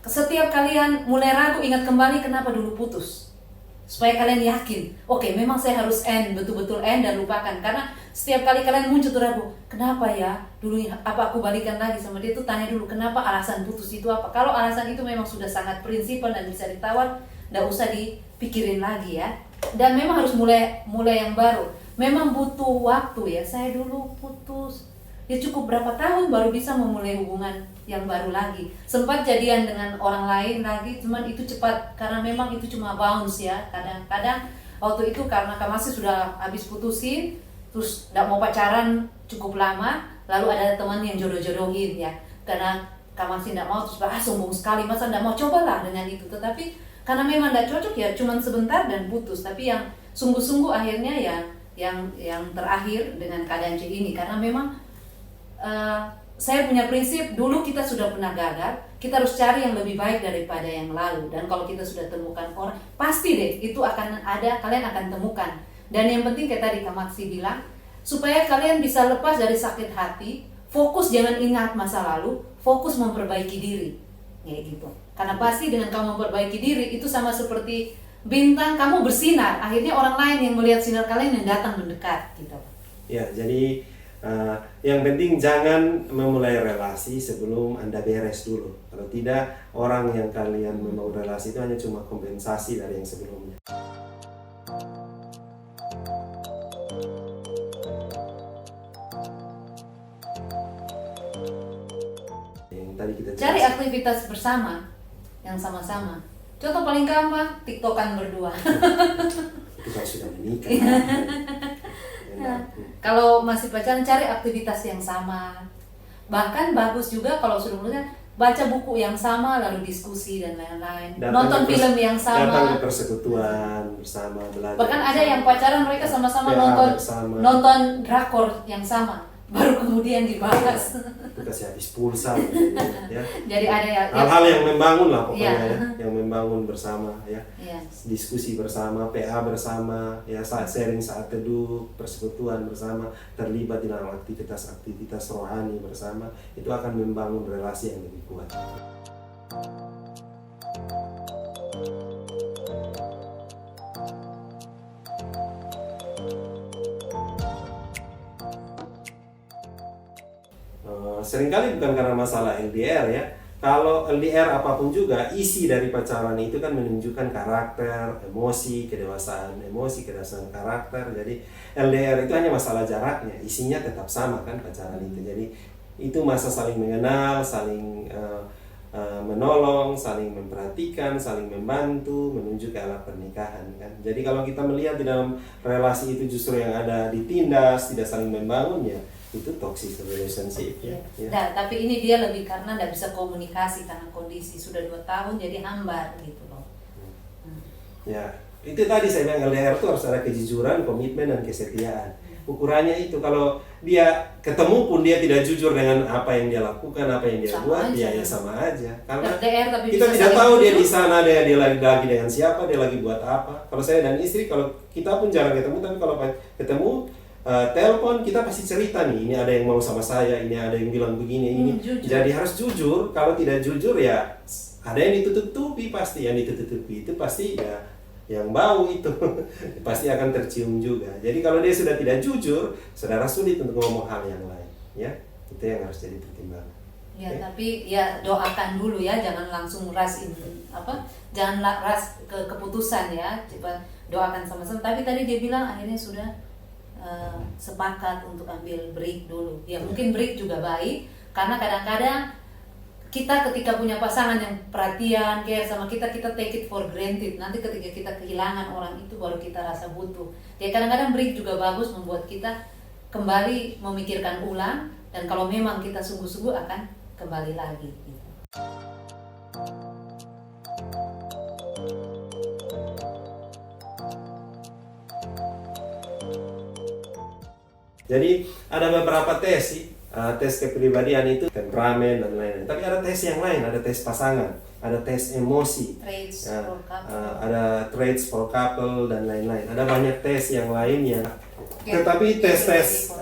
setiap kalian mulai ragu, ingat kembali kenapa dulu putus. Supaya kalian yakin, oke, memang saya harus end, betul-betul end dan lupakan. Karena setiap kali kalian muncul tuh ragu, kenapa ya dulu apa aku balikan lagi sama dia, tuh tanya dulu kenapa alasan putus itu apa. Kalau alasan itu memang sudah sangat prinsipal dan bisa ditawar, nggak usah dipikirin lagi ya. Dan memang harus mulai yang baru. Memang butuh waktu ya. Saya dulu putus, ya cukup berapa tahun baru bisa memulai hubungan yang baru lagi. Sempat jadian dengan orang lain lagi, cuman itu cepat karena memang itu cuma bounce ya. Kadang-kadang waktu itu karena Kak Masih sudah habis putusin, terus tidak mau pacaran cukup lama, lalu ada teman yang jodoh-jodohin ya. Karena Kak Masih tidak mau, terus sombong sekali, masa tidak mau cobalah dengan itu. Tetapi karena memang tidak cocok ya, cuman sebentar dan putus. Tapi yang sungguh-sungguh akhirnya ya yang terakhir dengan keadaan C ini. Karena memang saya punya prinsip, dulu kita sudah pernah gagal, kita harus cari yang lebih baik daripada yang lalu. Dan kalau kita sudah temukan orang, pasti deh itu akan ada, kalian akan temukan. Dan yang penting kayak tadi Kak Maksi bilang, supaya kalian bisa lepas dari sakit hati, fokus jangan ingat masa lalu, fokus memperbaiki diri. Kayak gitu. Karena pasti dengan kamu memperbaiki diri, itu sama seperti bintang kamu bersinar, akhirnya orang lain yang melihat sinar kalian yang datang mendekat gitu. Ya, jadi yang penting jangan memulai relasi sebelum Anda beres dulu. Kalau tidak, orang yang kalian membangun relasi itu hanya cuma kompensasi dari yang sebelumnya. Yang tadi kita Cari jelaskan. aktivitas bersama yang sama-sama. Contoh paling gampang, TikTokan berdua. Itu kalau sudah menikah. Kalau masih pacaran, cari aktivitas yang sama. Bahkan bagus juga kalau sudah menikah, baca buku yang sama lalu diskusi dan lain-lain. Nonton film yang Datang ke sama. persekutuan bersama, belajar. Bahkan ada yang pacaran mereka sama-sama nonton drakor yang sama, baru kemudian dibahas. Itu kasih habis pulsa ya. Jadi ada ya. Hal-hal yang membangun lah pokoknya Iya. ya, yang membangun bersama ya. Iya. Diskusi bersama, PA bersama, ya saat sharing, saat teduh, persekutuan bersama, terlibat dalam aktivitas rohani bersama, itu akan membangun relasi yang lebih kuat. Seringkali bukan karena masalah LDR ya. Kalau LDR apapun juga, isi dari pacaran itu kan menunjukkan karakter, emosi, kedewasaan karakter. Jadi LDR itu hanya masalah jaraknya, isinya tetap sama kan pacaran itu. Jadi itu masa saling mengenal, saling menolong, saling memperhatikan, saling membantu, menuju ke arah pernikahan kan. Jadi kalau kita melihat di dalam relasi itu justru yang ada ditindas, tidak saling membangun ya, itu toxic relationship ya. Nah, tapi ini dia lebih karena tidak bisa komunikasi karena kondisi sudah 2 tahun jadi hambar gitu loh. Ya, itu tadi saya bilang LDR itu harus ada kejujuran, komitmen dan kesetiaan. Ukurannya itu, kalau dia ketemu pun dia tidak jujur dengan apa yang dia lakukan, apa yang dia Sama buat, aja. ya sama aja. Karena LDR tapi kita bisa tidak saling tahu dia jujur. di sana, dia lagi dengan siapa, dia lagi buat apa. Kalau saya dan istri, kalau kita pun jarang ketemu, tapi kalau ketemu telepon, kita pasti cerita nih, ini ada yang mau sama saya, ini ada yang bilang begini, ini. Jujur. Jadi harus jujur. Kalau tidak jujur ya ada yang ditutup-tutupi, pasti yang ditutup-tutupi itu pasti ya yang bau itu pasti akan tercium juga. Jadi kalau dia sudah tidak jujur, saudara sulit untuk ngomong hal yang lain, ya. Itu yang harus jadi pertimbangan. Ya, Oke? tapi ya doakan dulu ya, jangan langsung jangan ras ke keputusan ya. Coba doakan sama-sama. Tapi tadi dia bilang akhirnya sudah sepakat untuk ambil break dulu. Ya mungkin break juga baik, karena kadang-kadang kita ketika punya pasangan yang perhatian, care sama kita take it for granted. Nanti ketika kita kehilangan orang itu baru kita rasa butuh. Ya kadang-kadang break juga bagus, membuat kita kembali memikirkan ulang, dan kalau memang kita sungguh-sungguh akan kembali lagi gitu. Jadi ada beberapa tes sih, tes kepribadian itu, temperamen dan lain-lain. Tapi ada tes yang lain, ada tes pasangan, ada tes emosi, Traits for couple. ada traits for couple dan lain-lain. Ada banyak tes yang lain yang, tetapi tes-tes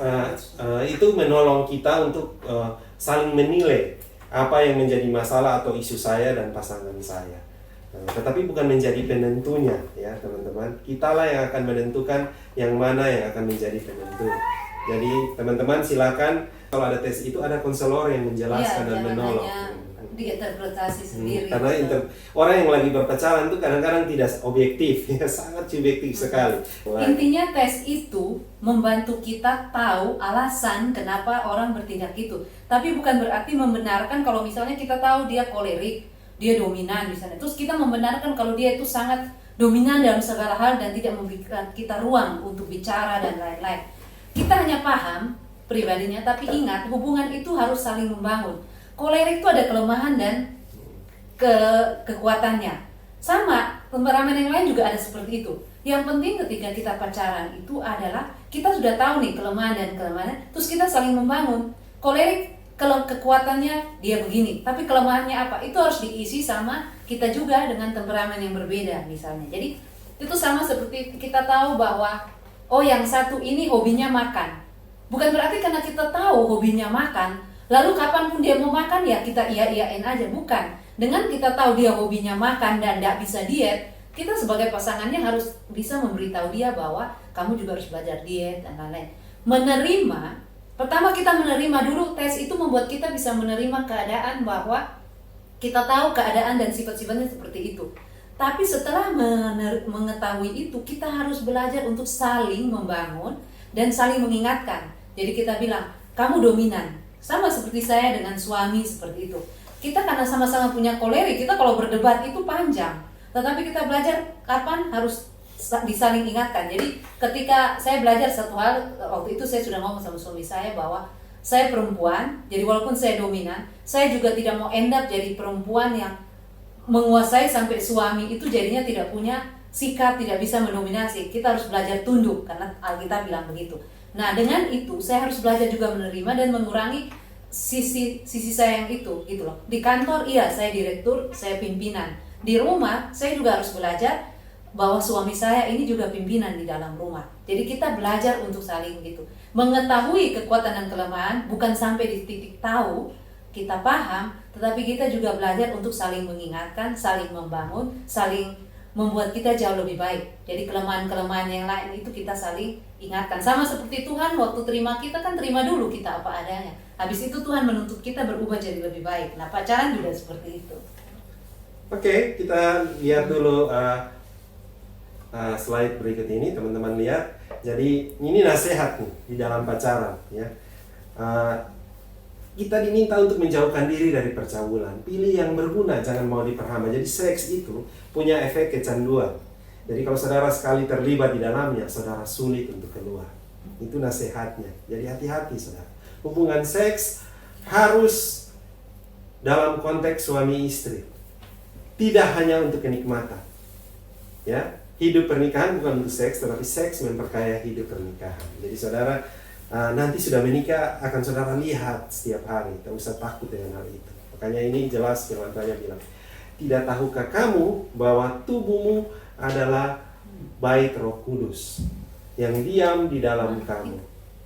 itu menolong kita untuk saling menilai apa yang menjadi masalah atau isu saya dan pasangan saya. Tetapi bukan menjadi penentunya, ya teman-teman. Kitalah yang akan menentukan yang mana yang akan menjadi penentu. Jadi teman-teman silakan, kalau ada tes itu ada konselor yang menjelaskan dan menolong. Diinterpretasi sendiri. Karena orang yang lagi berpacaran itu kadang-kadang tidak objektif, ya sangat subjektif sekali. Intinya tes itu membantu kita tahu alasan kenapa orang bertindak itu. Tapi bukan berarti membenarkan kalau misalnya kita tahu dia kolerik, dia dominan misalnya. Terus kita membenarkan kalau dia itu sangat dominan dalam segala hal dan tidak memberikan kita ruang untuk bicara dan lain-lain. Kita hanya paham pribadinya, tapi ingat hubungan itu harus saling membangun. Kolerik itu ada kelemahan dan kekuatannya. Sama, temperamen yang lain juga ada seperti itu. Yang penting ketika kita pacaran itu adalah kita sudah tahu nih kelemahan dan kelemahan, terus kita saling membangun. Kolerik kekuatannya dia begini, tapi kelemahannya apa? Itu harus diisi sama kita juga dengan temperamen yang berbeda misalnya. Jadi itu sama seperti kita tahu bahwa oh yang satu ini hobinya makan. Bukan berarti karena kita tahu hobinya makan, lalu kapanpun dia mau makan ya kita iya-iyain aja. Bukan. Dengan kita tahu dia hobinya makan dan tidak bisa diet, kita sebagai pasangannya harus bisa memberitahu dia bahwa kamu juga harus belajar diet dan lain-lain. Menerima, pertama kita menerima dulu. Tes itu membuat kita bisa menerima keadaan bahwa kita tahu keadaan dan sifat-sifatnya seperti itu. Tapi setelah mengetahui itu, kita harus belajar untuk saling membangun dan saling mengingatkan. Jadi kita bilang, kamu dominan. Sama seperti saya dengan suami seperti itu. Kita karena sama-sama punya kolerik, kita kalau berdebat itu panjang. Tetapi kita belajar kapan harus disaling ingatkan. Jadi ketika saya belajar satu hal, waktu itu saya sudah ngomong sama suami saya bahwa saya perempuan, jadi walaupun saya dominan, saya juga tidak mau end up jadi perempuan yang menguasai sampai suami itu jadinya tidak punya sikap, tidak bisa mendominasi. Kita harus belajar tunduk karena Alkitab bilang begitu. Nah dengan itu saya harus belajar juga menerima dan mengurangi sisi saya yang itu gitu loh. Di kantor iya saya direktur, saya pimpinan. Di rumah saya juga harus belajar bahwa suami saya ini juga pimpinan di dalam rumah. Jadi kita belajar untuk saling gitu. Mengetahui kekuatan dan kelemahan bukan sampai di titik tahu, kita paham, tetapi kita juga belajar untuk saling mengingatkan, saling membangun, saling membuat kita jauh lebih baik. Jadi kelemahan-kelemahan yang lain itu kita saling ingatkan. Sama seperti Tuhan waktu terima kita kan terima dulu kita apa adanya. Habis itu Tuhan menuntut kita berubah jadi lebih baik. Nah pacaran juga seperti itu. Oke, kita lihat dulu slide berikut ini, teman-teman lihat. Jadi ini nasihat nih di dalam pacaran, ya. Kita diminta untuk menjauhkan diri dari percabulan. Pilih yang berguna, jangan mau diperhamba. Jadi seks itu punya efek kecanduan. Jadi kalau saudara sekali terlibat di dalamnya, saudara sulit untuk keluar. Itu nasihatnya. Jadi hati-hati saudara. Hubungan seks harus dalam konteks suami istri. Tidak hanya untuk kenikmatan. Ya, hidup pernikahan bukan untuk seks, tetapi seks memperkaya hidup pernikahan. Jadi saudara nanti sudah menikah akan saudara lihat setiap hari, tak usah takut dengan hal itu. Makanya ini jelas firman Tuhan bilang, tidak tahukah kamu bahwa tubuhmu adalah bait Roh Kudus yang diam di dalam kamu?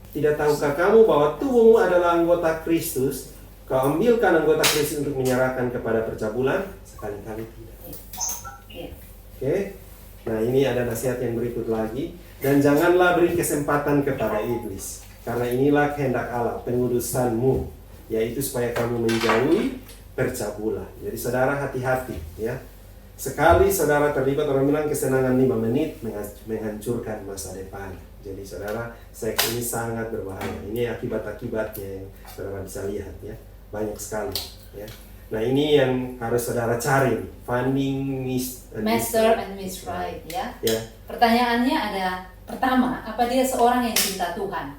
Tidak tahukah kamu bahwa tubuhmu adalah anggota Kristus? Kau ambilkan anggota Kristus untuk menyerahkan kepada percabulan? Sekali-kali tidak. Oke. Nah ini ada nasihat yang berikut lagi. Dan janganlah beri kesempatan kepada iblis, karena inilah kehendak Allah, pengudusanmu, yaitu supaya kamu menjauhi percabulan. Jadi saudara hati-hati ya. Sekali saudara terlibat, orang bilang kesenangan 5 menit menghancurkan masa depan. Jadi saudara, seks ini sangat berbahaya. Ini akibat-akibatnya yang saudara bisa lihat ya, banyak sekali ya. Nah ini yang harus saudara cari, finding Master and Miss Right ya. Ya. Pertanyaannya ada, pertama, apa dia seorang yang cinta Tuhan?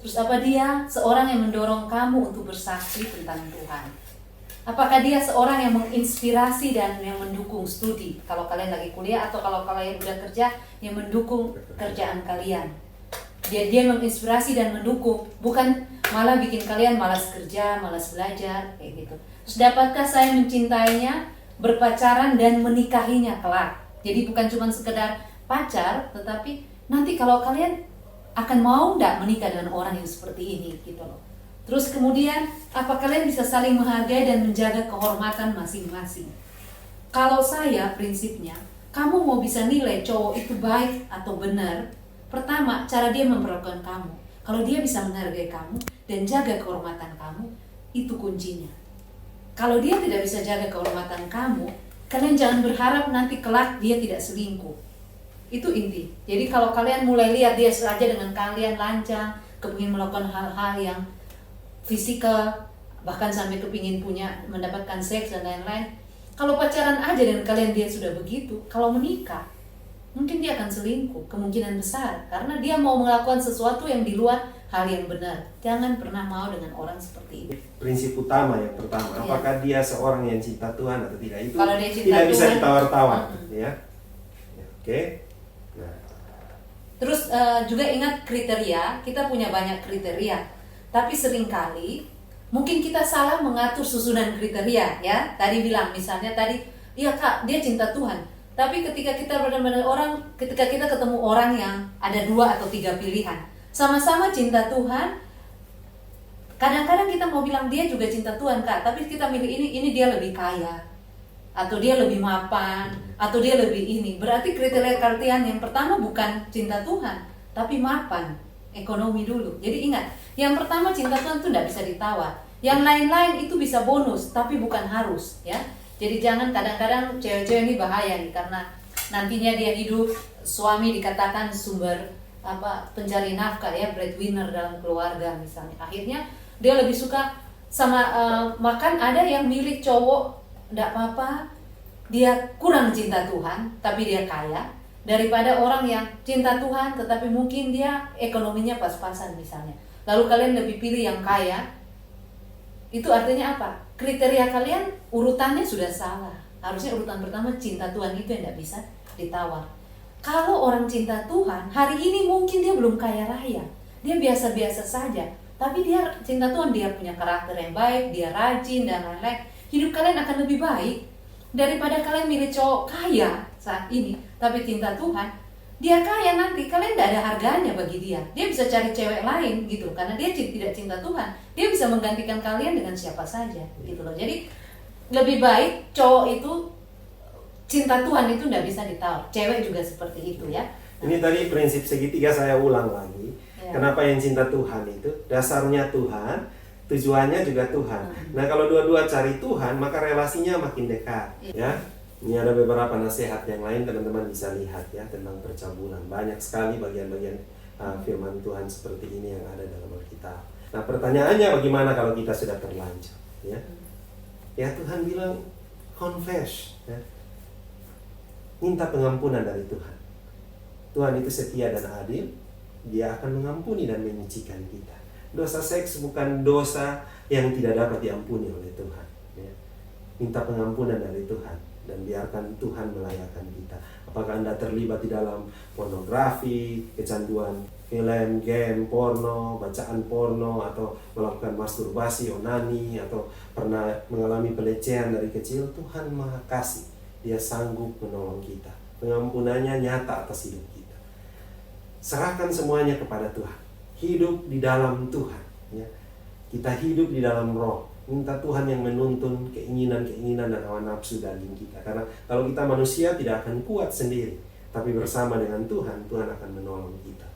Terus apa dia seorang yang mendorong kamu untuk bersaksi tentang Tuhan? Apakah dia seorang yang menginspirasi dan yang mendukung studi? Kalau kalian lagi kuliah atau kalau kalian udah kerja, yang mendukung kerjaan kalian. Dia menginspirasi dan mendukung, bukan malah bikin kalian malas kerja, malas belajar, kayak gitu. Terus dapatkah saya mencintainya, berpacaran dan menikahinya kelak? Jadi bukan cuma sekedar pacar, tetapi nanti kalau kalian akan mau nggak menikah dengan orang yang seperti ini gitu loh. Terus kemudian, apa kalian bisa saling menghargai dan menjaga kehormatan masing-masing? Kalau saya prinsipnya, kamu mau bisa nilai cowok itu baik atau benar, pertama, cara dia memperlakukan kamu. Kalau dia bisa menghargai kamu dan jaga kehormatan kamu, itu kuncinya. Kalau dia tidak bisa jaga kehormatan kamu, kalian jangan berharap nanti kelak dia tidak selingkuh. Itu inti. Jadi kalau kalian mulai lihat dia saja dengan kalian lancang, kepingin melakukan hal-hal yang fisikal, bahkan sampai kepingin mendapatkan seks dan lain-lain. Kalau pacaran aja dengan kalian dia sudah begitu, kalau menikah, mungkin dia akan selingkuh, kemungkinan besar. Karena dia mau melakukan sesuatu yang di luar hal yang benar. Jangan pernah mau dengan orang seperti ini. Prinsip utama yang pertama, apakah dia seorang yang cinta Tuhan atau tidak, itu kalau dia cinta tidak Tuhan, bisa ditawar-tawar, ya. Oke. Nah. Terus juga ingat kriteria, kita punya banyak kriteria. Tapi seringkali mungkin kita salah mengatur susunan kriteria ya. Tadi bilang misalnya iya Kak, dia cinta Tuhan. Tapi ketika kita ketika kita ketemu orang yang ada 2 atau 3 pilihan, sama-sama cinta Tuhan, kadang-kadang kita mau bilang dia juga cinta Tuhan Kak, tapi kita milih ini dia lebih kaya, atau dia lebih mapan, atau dia lebih ini. Berarti kriteria kalian yang pertama bukan cinta Tuhan, tapi mapan, ekonomi dulu. Jadi ingat, yang pertama cinta Tuhan itu tidak bisa ditawar. Yang lain-lain itu bisa bonus, tapi bukan harus ya. Jadi jangan kadang-kadang cewek-cewek ini bahaya nih, karena nantinya dia hidup, suami dikatakan sumber pencari nafkah ya, breadwinner dalam keluarga misalnya. Akhirnya dia lebih suka sama makan. Ada yang milik cowok, tidak apa-apa, dia kurang cinta Tuhan, tapi dia kaya, daripada orang yang cinta Tuhan, tetapi mungkin dia ekonominya pas-pasan misalnya. Lalu kalian lebih pilih yang kaya. Itu artinya apa? Kriteria kalian urutannya sudah salah. Harusnya urutan pertama cinta Tuhan, itu yang tidak bisa ditawar. Kalau orang cinta Tuhan, hari ini mungkin dia belum kaya raya, dia biasa-biasa saja, tapi dia cinta Tuhan, dia punya karakter yang baik, dia rajin dan lain-lain. Hidup kalian akan lebih baik daripada kalian milih cowok kaya saat ini tapi cinta Tuhan. Dia kaya, nanti kalian tidak ada harganya bagi dia. Dia bisa cari cewek lain gitu, karena dia tidak cinta Tuhan. Dia bisa menggantikan kalian dengan siapa saja gitu loh. Jadi lebih baik cowok itu cinta Tuhan, itu tidak bisa ditawar. Cewek juga seperti itu ya. Ini tadi prinsip segitiga, saya ulang lagi. Ya. Kenapa yang cinta Tuhan itu dasarnya Tuhan, tujuannya juga Tuhan. Nah kalau dua-dua cari Tuhan, maka relasinya makin dekat ya. Ini ada beberapa nasihat yang lain, teman-teman bisa lihat ya, tentang percabulan. Banyak sekali bagian-bagian firman Tuhan seperti ini yang ada dalam Alkitab. Nah pertanyaannya, bagaimana kalau kita sudah terlanjur ya? Ya Tuhan bilang confess ya. Minta pengampunan dari Tuhan. Tuhan itu setia dan adil. Dia akan mengampuni dan menyucikan kita. Dosa seks bukan dosa yang tidak dapat diampuni oleh Tuhan ya. Minta pengampunan dari Tuhan dan biarkan Tuhan melayakkan kita. Apakah Anda terlibat di dalam pornografi, kecanduan film, game, porno, bacaan porno, atau melakukan masturbasi, onani, atau pernah mengalami pelecehan dari kecil, Tuhan Maha Kasih. Dia sanggup menolong kita. Pengampunannya nyata atas hidup kita. Serahkan semuanya kepada Tuhan. Hidup di dalam Tuhan ya. Kita hidup di dalam Roh. Minta Tuhan yang menuntun keinginan-keinginan dan hawa nafsu daging kita. Karena kalau kita manusia tidak akan kuat sendiri, tapi bersama dengan Tuhan, Tuhan akan menolong kita.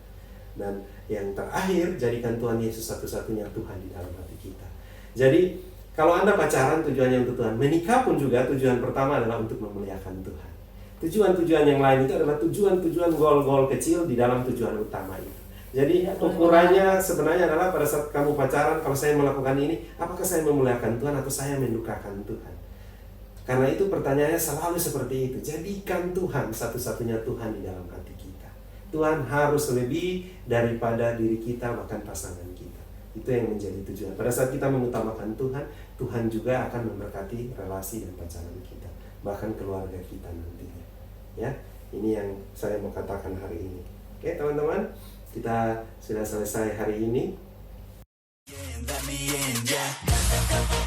Dan yang terakhir, jadikan Tuhan Yesus satu-satunya Tuhan di dalam hati kita. Jadi kalau Anda pacaran tujuannya untuk Tuhan, menikah pun juga tujuan pertama adalah untuk memuliakan Tuhan. Tujuan-tujuan yang lain itu adalah tujuan-tujuan goal-goal kecil di dalam tujuan utama itu. Jadi Ya, ukurannya sebenarnya adalah pada saat kamu pacaran, kalau saya melakukan ini, apakah saya memuliakan Tuhan atau saya mendukakan Tuhan? Karena itu pertanyaannya selalu seperti itu. Jadikan Tuhan satu-satunya Tuhan di dalam hati kita. Tuhan harus lebih daripada diri kita, bahkan pasangan kita. Itu yang menjadi tujuan. Pada saat kita mengutamakan Tuhan, Tuhan juga akan memberkati relasi dan pacaran kita, bahkan keluarga kita nantinya. Ya, ini yang saya mau katakan hari ini. Oke, teman-teman, kita sudah selesai hari ini. Let me in, yeah.